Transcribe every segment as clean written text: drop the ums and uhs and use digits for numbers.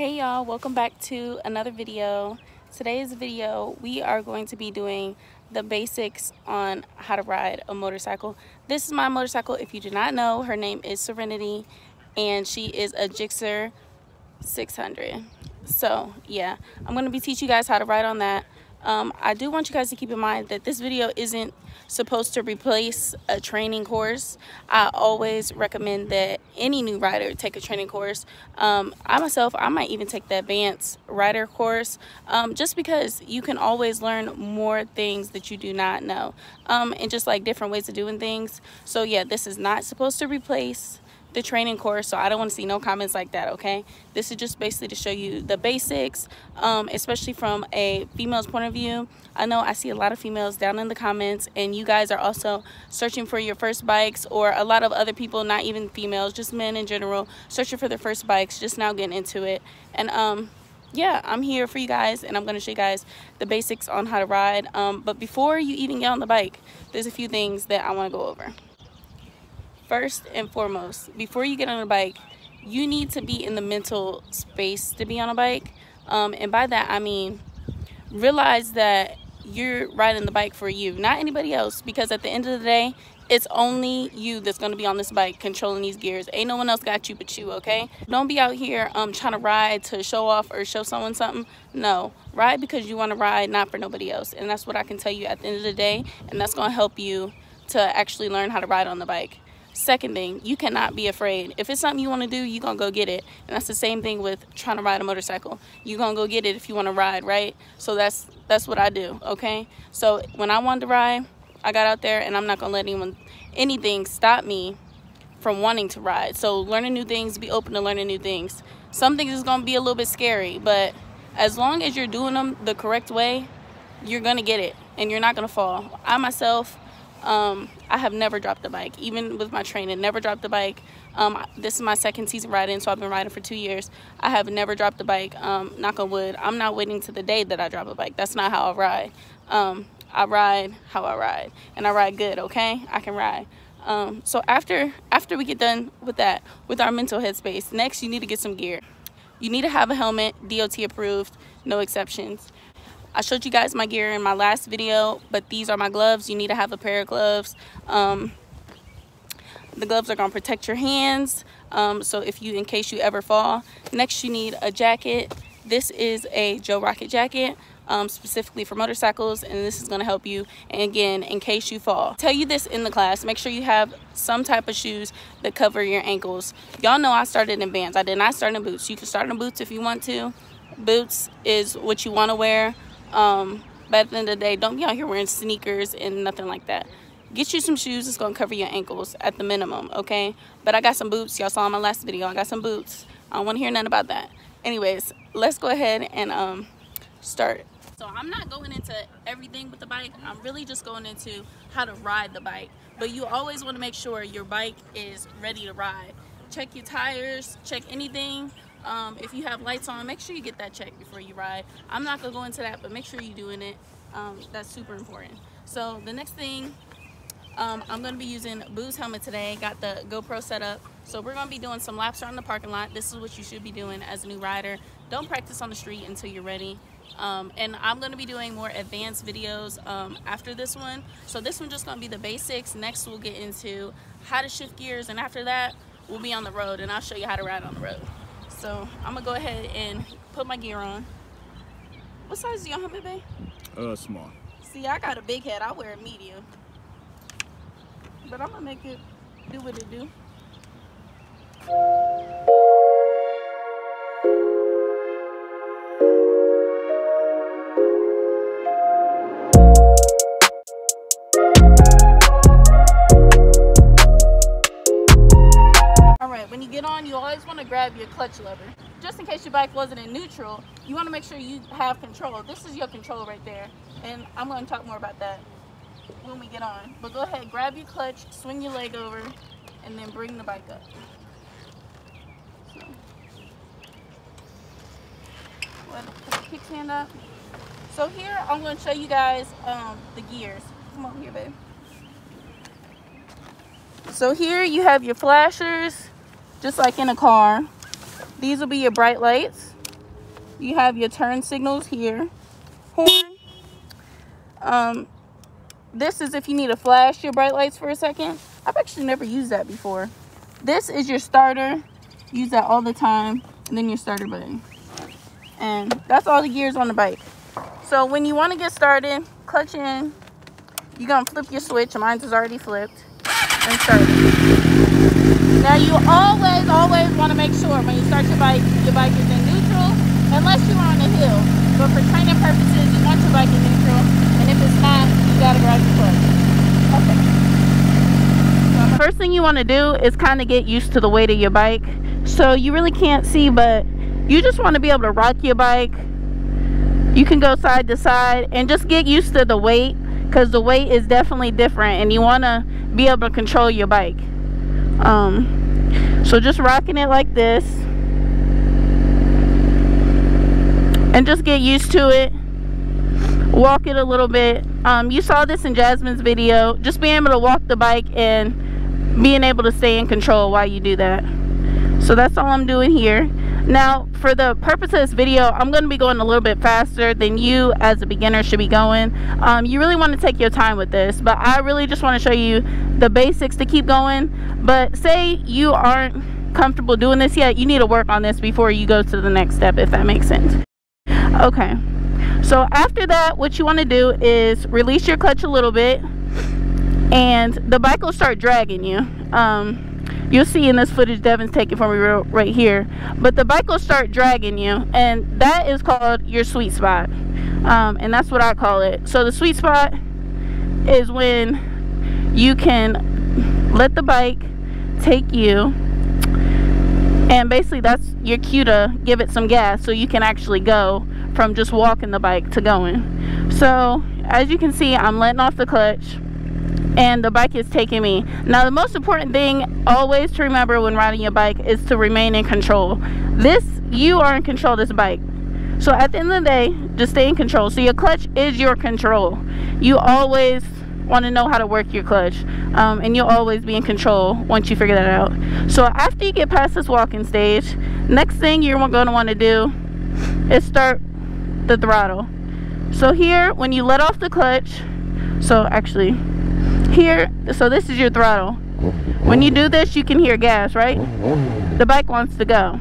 Hey y'all, welcome back to another video. Today's video we are going to be doing the basics on how to ride a motorcycle. This is my motorcycle. If you do not know, her name is Serenity and she is a GSXR 600. So yeah, I'm going to be teaching you guys how to ride on that. I do want you guys to keep in mind that this video isn't supposed to replace a training course. I always recommend that any new rider take a training course. I might even take the advanced rider course, just because you can always learn more things that you do not know, and just like different ways of doing things. So yeah, this is not supposed to replace the training course, so I don't want to see no comments like that, okay? This is just basically to show you the basics, especially from a female's point of view. I know I see a lot of females down in the comments, and you guys are also searching for your first bikes, or a lot of other people, not even females, just men in general, searching for their first bikes, just now getting into it. And yeah, I'm here for you guys, and I'm going to show you guys the basics on how to ride. But before you even get on the bike, there's a few things that I want to go over. First and foremost, before you get on a bike, you need to be in the mental space to be on a bike. And by that, I mean, realize that you're riding the bike for you, not anybody else. Because at the end of the day, it's only you that's going to be on this bike controlling these gears. Ain't no one else got you but you, okay? Don't be out here trying to ride to show off or show someone something. No, ride because you want to ride, not for nobody else. And that's what I can tell you at the end of the day. And that's going to help you to actually learn how to ride on the bike. Second thing, you cannot be afraid. If it's something you want to do, you're going to go get it. And that's the same thing with trying to ride a motorcycle. You're going to go get it if you want to ride, right? So that's what I do, okay? So when I wanted to ride, I got out there, and I'm not going to let anything stop me from wanting to ride. So learning new things, be open to learning new things. Some things is going to be a little bit scary, but as long as you're doing them the correct way, you're going to get it, and you're not going to fall. I myself, I have never dropped the bike, even with my training, never dropped the bike. This is my second season riding, so I've been riding for 2 years. I have never dropped the bike, knock on wood. I'm not waiting to the day that I drop a bike. That's not how I ride. I ride how I ride, and I ride good, okay? I can ride. So after we get done with that, with our mental headspace, next you need to get some gear. You need to have a helmet, DOT approved, no exceptions. I showed you guys my gear in my last video, but these are my gloves. You need to have a pair of gloves. The gloves are gonna protect your hands, so in case you ever fall. Next, you need a jacket. This is a Joe Rocket jacket, specifically for motorcycles, and this is gonna help you, and again, in case you fall. Tell you this in the class, make sure you have some type of shoes that cover your ankles. Y'all know I started in Vans. I did not start in boots. You can start in boots if you want to. Boots is what you want to wear. But at the end of the day, don't be out here wearing sneakers and nothing like that. Get you some shoes that's going to cover your ankles at the minimum, okay? But I got some boots. Y'all saw in my last video. I got some boots. I don't want to hear nothing about that. Anyways, let's go ahead and start. So I'm not going into everything with the bike. I'm really just going into how to ride the bike. But you always want to make sure your bike is ready to ride. Check your tires. Check anything. If you have lights on, make sure you get that checked before you ride. I'm not gonna go into that, but make sure you're doing it. That's super important. So the next thing, I'm gonna be using Boo's helmet today. Got the GoPro set up, so we're gonna be doing some laps around the parking lot. This is what you should be doing as a new rider. Don't practice on the street until you're ready. And I'm gonna be doing more advanced videos after this one. So this one's just gonna be the basics. Next we'll get into how to shift gears, and after that we'll be on the road, and I'll show you how to ride on the road. So I'm gonna go ahead and put my gear on. What size is your helmet, babe? Small. See, I got a big head. I wear a medium. But I'm gonna make it do what it do. When you get on, you always want to grab your clutch lever. Just in case your bike wasn't in neutral, you want to make sure you have control. This is your control right there. And I'm going to talk more about that when we get on. But go ahead, grab your clutch, swing your leg over, and then bring the bike up. So, put the kickstand up. So here, I'm going to show you guys the gears. Come on here, babe. So here you have your flashers. Just like in a car, these will be your bright lights. You have your turn signals here. Horn. This is if you need to flash your bright lights for a second. I've actually never used that before. This is your starter. Use that all the time. And then your starter button. And that's all the gears on the bike. So when you want to get started, clutch in. You're going to flip your switch. Mine is already flipped. And start it. Now you always want to make sure when you start your bike is in neutral, unless you're on a hill. But for training purposes, you want your bike in neutral. And if it's not, you got to grab your clutch. Okay. So first thing you want to do is kind of get used to the weight of your bike. So you really can't see, but you just want to be able to rock your bike. You can go side to side and just get used to the weight, because the weight is definitely different and you want to be able to control your bike. So just rocking it like this and just get used to it. Walk it a little bit. You saw this in Jasmine's video, just being able to walk the bike and being able to stay in control while you do that. So that's all I'm doing here. Now for the purpose of this video, I'm going to be going a little bit faster than you as a beginner should be going. You really want to take your time with this, but I really just want to show you the basics to keep going. But say you aren't comfortable doing this yet, you need to work on this before you go to the next step, if that makes sense. Okay, so after that, what you want to do is release your clutch a little bit and the bike will start dragging you. You'll see in this footage Devin's taking from me right here, but the bike will start dragging you, and that is called your sweet spot. And that's what I call it. So the sweet spot is when you can let the bike take you, and basically that's your cue to give it some gas so you can actually go from just walking the bike to going. So as you can see, I'm letting off the clutch and the bike is taking me. Now the most important thing always to remember when riding your bike is to remain in control. You are in control of this bike. So at the end of the day, just stay in control. So your clutch is your control. You always want to know how to work your clutch, and you'll always be in control once you figure that out. So after you get past this walking stage, next thing you're going to want to do is start the throttle. So here, when you let off the clutch, so actually here, so this is your throttle. When you do this, you can hear gas, right? The bike wants to go.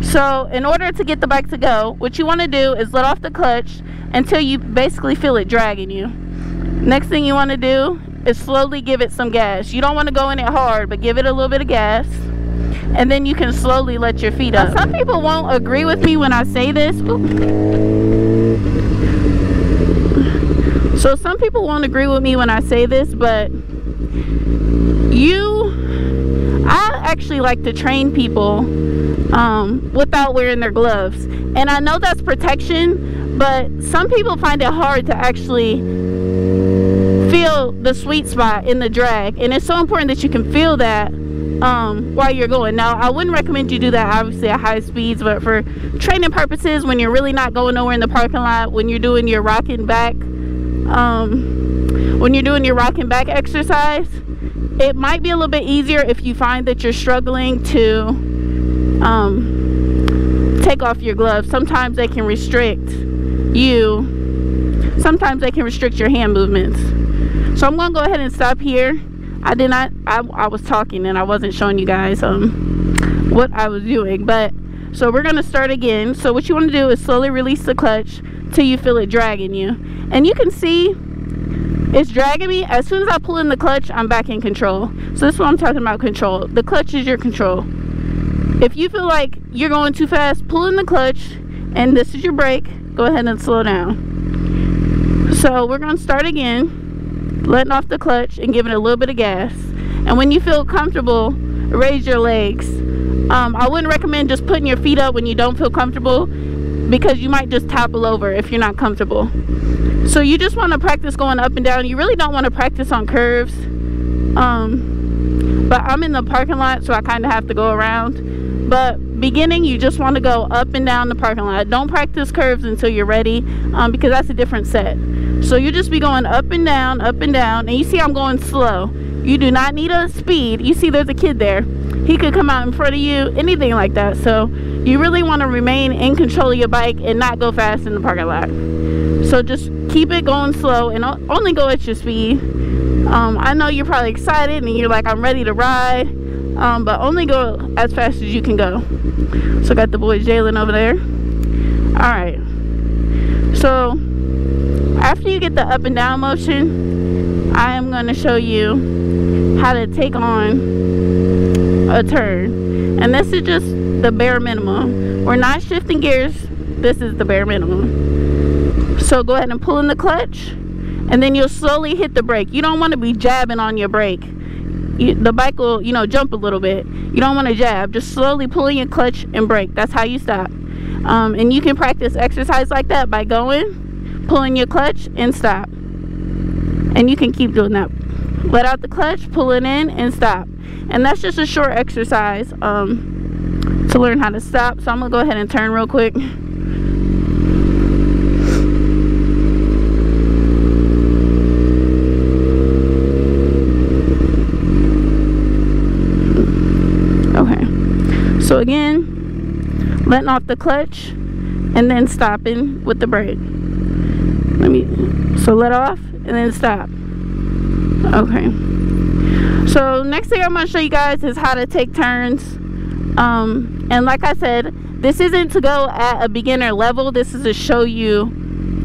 So in order to get the bike to go, what you want to do is let off the clutch until you basically feel it dragging you. Next thing you want to do is slowly give it some gas. You don't want to go in it hard, but give it a little bit of gas, and then you can slowly let your feet up. Now, some people won't agree with me when I say this. So some people won't agree with me when I say this, but I actually like to train people without wearing their gloves. And I know that's protection, but some people find it hard to actually feel the sweet spot in the drag. And it's so important that you can feel that while you're going. Now, I wouldn't recommend you do that obviously at high speeds, but for training purposes, when you're really not going nowhere in the parking lot, when you're doing your rocking back exercise, it might be a little bit easier if you find that you're struggling to take off your gloves. Sometimes they can restrict you. Sometimes they can restrict your hand movements. So I'm going to go ahead and stop here. I was talking and I wasn't showing you guys what I was doing, but so we're going to start again. So what you want to do is slowly release the clutch till you feel it dragging you, and you can see it's dragging me. As soon as I pull in the clutch, I'm back in control. So this is what I'm talking about, control. The clutch is your control. If you feel like you're going too fast, pull in the clutch, and this is your brake. Go ahead and slow down. So we're going to start again, letting off the clutch and giving it a little bit of gas. And when you feel comfortable, raise your legs. I wouldn't recommend just putting your feet up when you don't feel comfortable, because you might just topple over if you're not comfortable. So you just want to practice going up and down. You really don't want to practice on curves, but I'm in the parking lot, so I kind of have to go around. But beginning, you just want to go up and down the parking lot. Don't practice curves until you're ready, because that's a different set. So you just be going up and down, and you see I'm going slow. You do not need a speed. You see there's a kid there. He could come out in front of you, anything like that. So you really want to remain in control of your bike and not go fast in the parking lot. So just keep it going slow and only go at your speed. I know you're probably excited and you're like, I'm ready to ride, but only go as fast as you can go. So got the boy Jalen over there. Alright, so after you get the up and down motion, I am going to show you how to take on a turn. And this is just the bare minimum. We're not shifting gears. This is the bare minimum. So go ahead and pull in the clutch, and then you'll slowly hit the brake. You don't want to be jabbing on your brake. The bike will, you know, jump a little bit. You don't want to jab. Just slowly pull in your clutch and brake. That's how you stop. And you can practice exercise like that by going, pulling your clutch, and stop. And you can keep doing that. Let out the clutch, pull it in, and stop. And that's just a short exercise to learn how to stop. So I'm gonna go ahead and turn real quick. Okay, so again, letting off the clutch and then stopping with the brake. So let off and then stop. Okay, so next thing I'm going to show you guys is how to take turns. And like I said, this isn't to go at a beginner level. This is to show you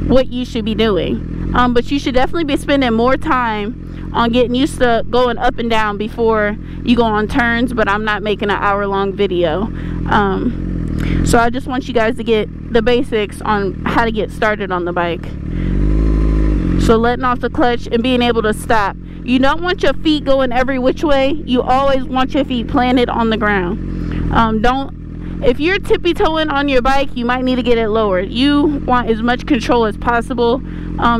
what you should be doing. But you should definitely be spending more time on getting used to going up and down before you go on turns. But I'm not making an hour-long video. So I just want you guys to get the basics on how to get started on the bike. So letting off the clutch and being able to stop. You don't want your feet going every which way. You always want your feet planted on the ground. If you're tippy-toeing on your bike, you might need to get it lowered. You want as much control as possible,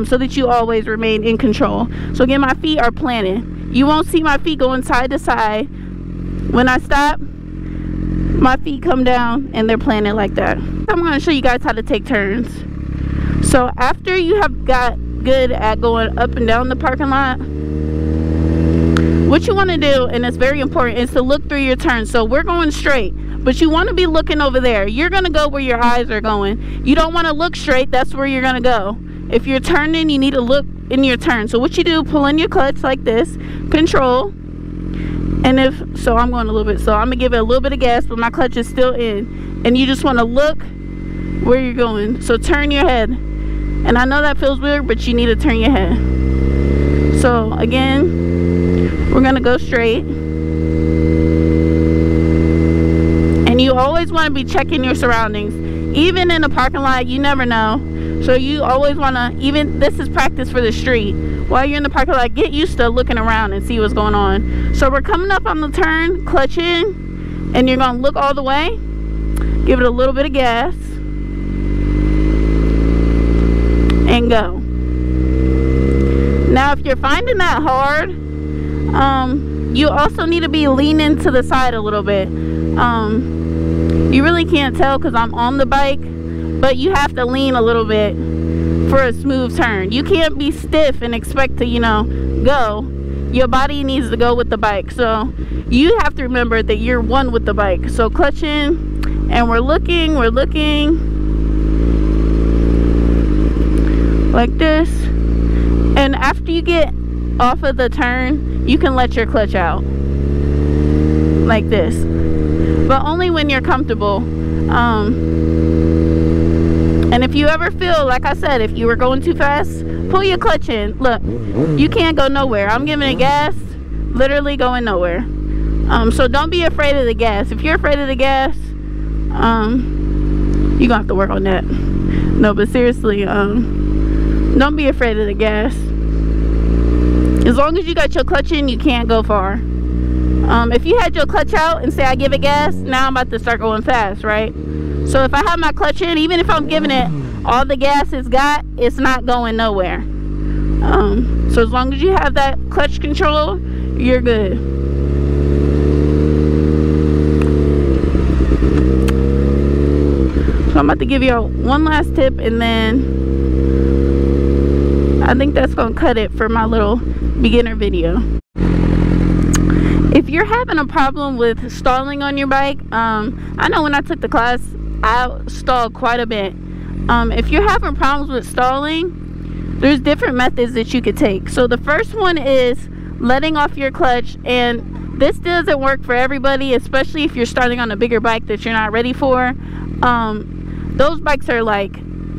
so that you always remain in control. So again, my feet are planted. You won't see my feet going side to side. When I stop, my feet come down and they're planted like that. I'm going to show you guys how to take turns. So after you have got good at going up and down the parking lot, what you want to do, and it's very important, is to look through your turn. So we're going straight, but you want to be looking over there. You're going to go where your eyes are going. You don't want to look straight. That's where you're going to go. If you're turning, you need to look in your turn. So what you do, pull in your clutch like this, control. And so I'm going a little bit, so I'm gonna give it a little bit of gas, but my clutch is still in, and you just want to look where you're going. So turn your head, and I know that feels weird, but you need to turn your head. So again, we're gonna go straight, and you always want to be checking your surroundings. Even in a parking lot, you never know. So you always want to, even this is practice for the street. While you're in the parking lot, get used to looking around and see what's going on. So we're coming up on the turn, clutch in, and you're going to look all the way. Give it a little bit of gas. And go. Now, if you're finding that hard, you also need to be leaning to the side a little bit. You really can't tell because I'm on the bike, but you have to lean a little bit for a smooth turn. You can't be stiff and expect to, you know, go. Your body needs to go with the bike. So you have to remember that you're one with the bike. So clutch in, and we're looking like this. And after you get off of the turn, you can let your clutch out like this, but only when you're comfortable. And if you ever feel, like I said, if you were going too fast, pull your clutch in. Look, you can't go nowhere. I'm giving it gas, literally going nowhere. So don't be afraid of the gas. If you're afraid of the gas, you're gonna have to work on that. No, but seriously, don't be afraid of the gas. As long as you got your clutch in, you can't go far. If you had your clutch out and say I give it gas, now I'm about to start going fast, right? So if I have my clutch in, even if I'm giving it all the gas it's got, it's not going nowhere. So as long as you have that clutch control, you're good. So I'm about to give you one last tip, and then I think that's gonna cut it for my little beginner video. if you're having a problem with stalling on your bike, I know when I took the class, I stalled quite a bit. If you're having problems with stalling, there's different methods that you could take. So the first one is letting off your clutch, and this doesn't work for everybody, especially if you're starting on a bigger bike that you're not ready for. Those bikes are like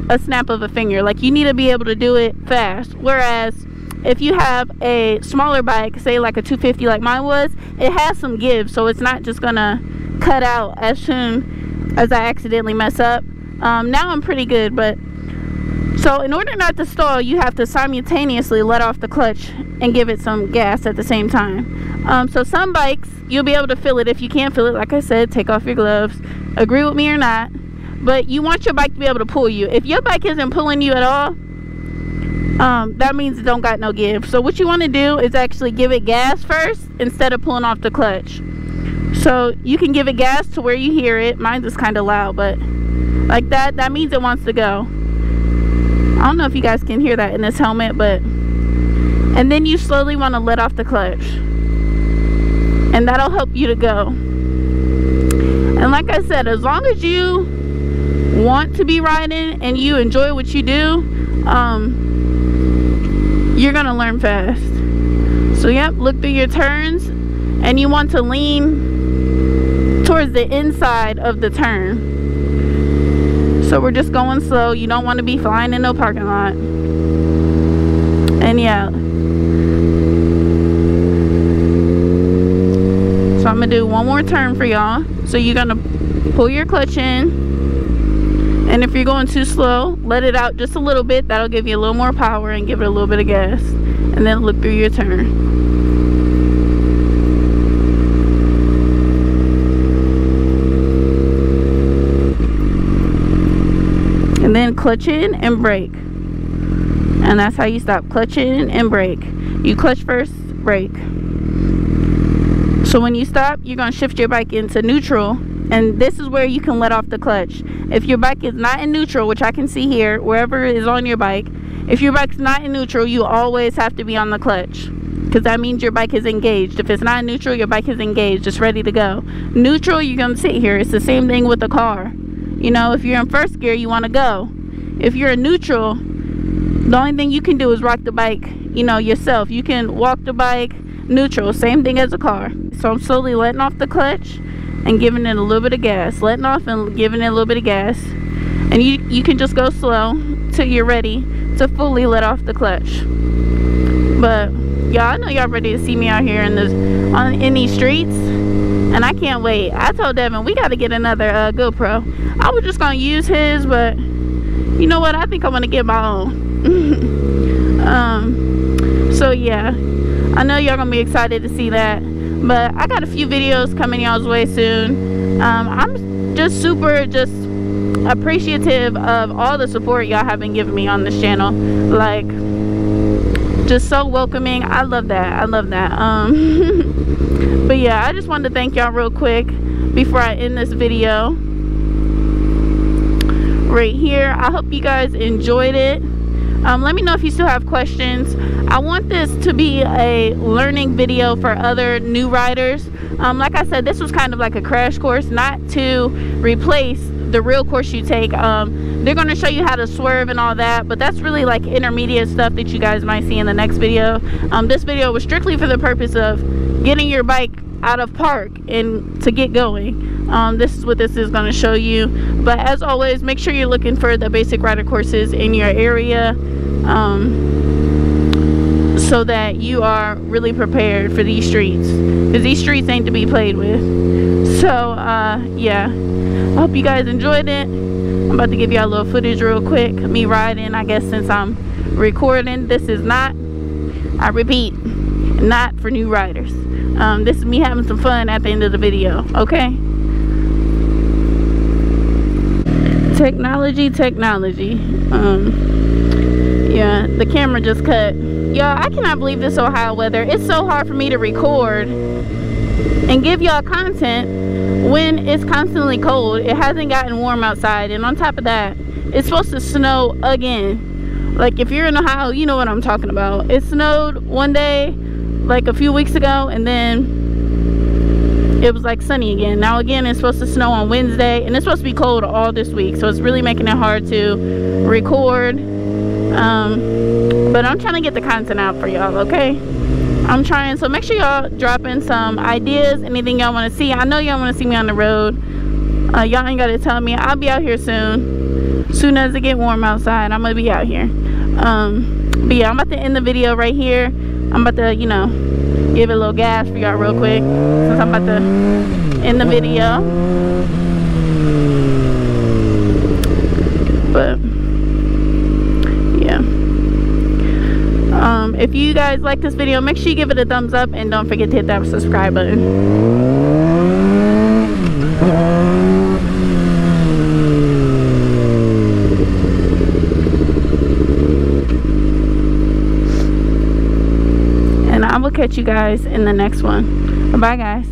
a snap of a finger. Like, you need to be able to do it fast. Whereas if you have a smaller bike, say like a 250 like mine was, it has some give, so it's not just gonna cut out as soon as I accidentally mess up. Now I'm pretty good, but so in order not to stall, you have to simultaneously let off the clutch and give it some gas at the same time. So some bikes, you'll be able to feel it. If you can't feel it, like I said, take off your gloves. Agree with me or not, but you want your bike to be able to pull you. If your bike isn't pulling you at all, that means it don't got no give. So what you want to do is actually give it gas first instead of pulling off the clutch. So you can give it gas to where you hear it. Mine is kind of loud, but like that means it wants to go. I don't know if you guys can hear that in this helmet, but and then you slowly want to let off the clutch, and that'll help you to go. And like I said, as long as you want to be riding and you enjoy what you do, you're gonna learn fast. So yep, look through your turns, and you want to lean towards the inside of the turn. So we're just going slow. You don't want to be flying in no parking lot. And yeah, so I'm gonna do one more turn for y'all. So you're gonna pull your clutch in, and if you're going too slow, let it out just a little bit. That'll give you a little more power and give it a little bit of gas. And then look through your turn. And then clutch in and brake. And that's how you stop. Clutch in and brake. You clutch first, brake. So when you stop, you're going to shift your bike into neutral, and this is where you can let off the clutch. If your bike is not in neutral, which I can see here, wherever is on your bike, if your bike's not in neutral, you always have to be on the clutch, because that means your bike is engaged. If it's not in neutral, your bike is engaged, it's ready to go. Neutral, you're going to sit here. It's the same thing with the car. You know, if you're in first gear, you want to go. If you're in neutral, the only thing you can do is rock the bike, you know, yourself. You can walk the bike neutral, same thing as a car. So I'm slowly letting off the clutch and giving it a little bit of gas. Letting off and giving it a little bit of gas. And you can just go slow till you're ready to fully let off the clutch. But y'all, I know y'all ready to see me out here in these streets. And I can't wait. I told Devin we got to get another GoPro. I was just going to use his, but you know what? I think I'm going to get my own. So yeah, I know y'all going to be excited to see that. But I got a few videos coming y'all's way soon. I'm just super appreciative of all the support y'all have been giving me on this channel. Like, just so welcoming. I love that. I love that. But yeah, I just wanted to thank y'all real quick before I end this video right here. I hope you guys enjoyed it. Let me know if you still have questions. I want this to be a learning video for other new riders. Like I said, this was kind of like a crash course, not to replace the real course you take. They're going to show you how to swerve and all that, but that's really like intermediate stuff that you guys might see in the next video. This video was strictly for the purpose of getting your bike out of park and to get going. This is what this is going to show you. But as always, make sure you're looking for the basic rider courses in your area, so that you are really prepared for these streets, because these streets ain't to be played with. So yeah, I hope you guys enjoyed it. I'm about to give y'all a little footage real quick, me riding. I guess since I'm recording, this is not, I repeat, not for new riders. This is me having some fun at the end of the video. Okay, technology. Yeah, the camera just cut. Y'all, I cannot believe this Ohio weather. It's so hard for me to record and give y'all content when it's constantly cold. It hasn't gotten warm outside, and on top of that, it's supposed to snow again. Like, if you're in Ohio, you know what I'm talking about. It snowed one day like a few weeks ago, and then it was like sunny again. Now again, it's supposed to snow on Wednesday, and it's supposed to be cold all this week, so it's really making it hard to record. But I'm trying to get the content out for y'all, okay? I'm trying, so make sure y'all drop in some ideas, anything y'all want to see. I know y'all want to see me on the road. Y'all ain't got to tell me. I'll be out here soon as it get warm outside. I'm gonna be out here. But yeah, I'm about to end the video right here. I'm about to, you know, give it a little gas for y'all real quick, since I'm about to end the video. But yeah, if you guys like this video, make sure you give it a thumbs up, and don't forget to hit that subscribe button. And I will catch you guys in the next one. Bye guys.